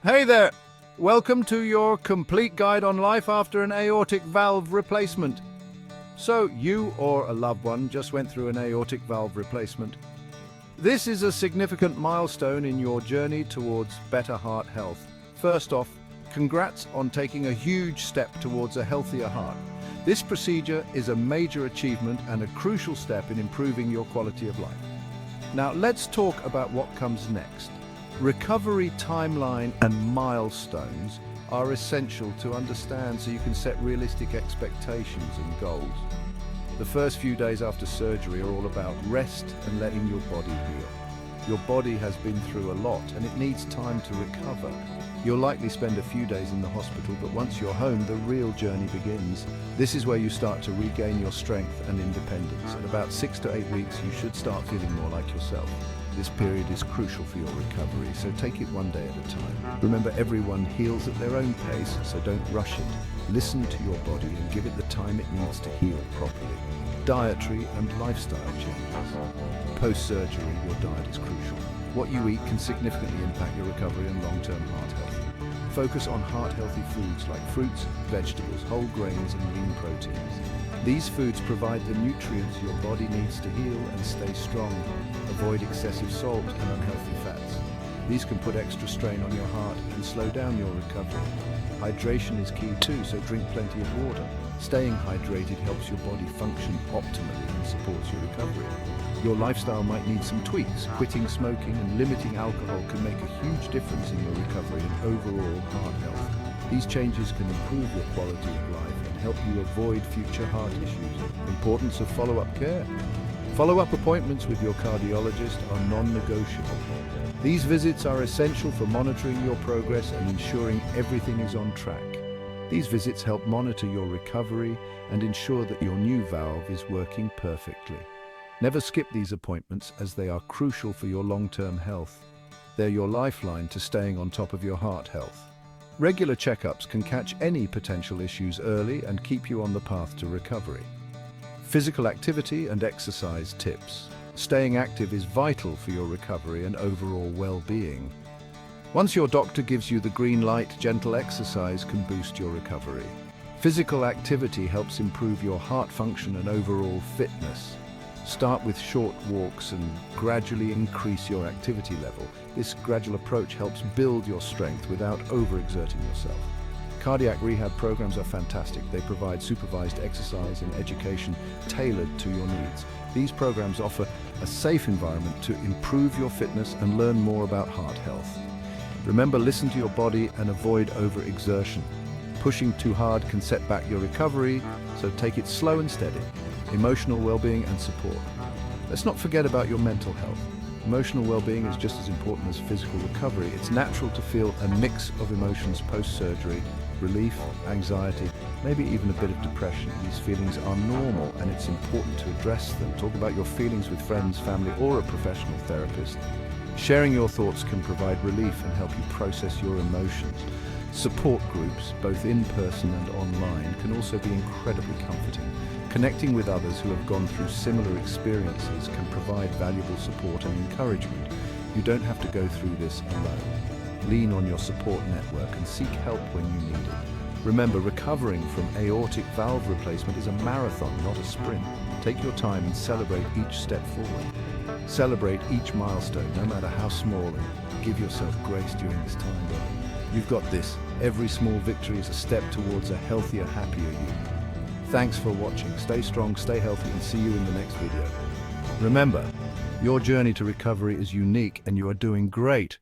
Hey there! Welcome to your complete guide on life after an aortic valve replacement. So, you or a loved one just went through an aortic valve replacement. This is a significant milestone in your journey towards better heart health. First off, congrats on taking a huge step towards a healthier heart. This procedure is a major achievement and a crucial step in improving your quality of life. Now, let's talk about what comes next. Recovery timeline and milestones are essential to understand so you can set realistic expectations and goals. The first few days after surgery are all about rest and letting your body heal. Your body has been through a lot and it needs time to recover. You'll likely spend a few days in the hospital, but once you're home, the real journey begins. This is where you start to regain your strength and independence. At about 6 to 8 weeks, you should start feeling more like yourself. This period is crucial for your recovery, so take it one day at a time. Remember, everyone heals at their own pace, so don't rush it. Listen to your body and give it the time it needs to heal properly. Dietary and lifestyle changes. Post-surgery, your diet is crucial. What you eat can significantly impact your recovery and long-term heart health. Focus on heart-healthy foods like fruits, vegetables, whole grains, and lean proteins. These foods provide the nutrients your body needs to heal and stay strong. Avoid excessive salt and unhealthy fats. These can put extra strain on your heart and slow down your recovery. Hydration is key too, so drink plenty of water. Staying hydrated helps your body function optimally and supports your recovery. Your lifestyle might need some tweaks. Quitting smoking and limiting alcohol can make a huge difference in your recovery and overall heart health. These changes can improve your quality of life and help you avoid future heart issues. Importance of follow-up care. Follow-up appointments with your cardiologist are non-negotiable. These visits are essential for monitoring your progress and ensuring everything is on track. These visits help monitor your recovery and ensure that your new valve is working perfectly. Never skip these appointments as they are crucial for your long-term health. They're your lifeline to staying on top of your heart health. Regular checkups can catch any potential issues early and keep you on the path to recovery. Physical activity and exercise tips. Staying active is vital for your recovery and overall well-being. Once your doctor gives you the green light, gentle exercise can boost your recovery. Physical activity helps improve your heart function and overall fitness. Start with short walks and gradually increase your activity level. This gradual approach helps build your strength without overexerting yourself. Cardiac rehab programs are fantastic. They provide supervised exercise and education tailored to your needs. These programs offer a safe environment to improve your fitness and learn more about heart health. Remember, listen to your body and avoid overexertion. Pushing too hard can set back your recovery, so take it slow and steady. Emotional well-being and support. Let's not forget about your mental health. Emotional well-being is just as important as physical recovery. It's natural to feel a mix of emotions post-surgery: relief, anxiety, maybe even a bit of depression. These feelings are normal and it's important to address them. Talk about your feelings with friends, family, or a professional therapist. Sharing your thoughts can provide relief and help you process your emotions. Support groups, both in person and online, can also be incredibly comforting. Connecting with others who have gone through similar experiences can provide valuable support and encouragement. You don't have to go through this alone. Lean on your support network and seek help when you need it. Remember, recovering from aortic valve replacement is a marathon, not a sprint. Take your time and celebrate each step forward. Celebrate each milestone, no matter how small, and give yourself grace during this time. You've got this. Every small victory is a step towards a healthier, happier you. Thanks for watching. Stay strong, stay healthy, and see you in the next video. Remember, your journey to recovery is unique and you are doing great.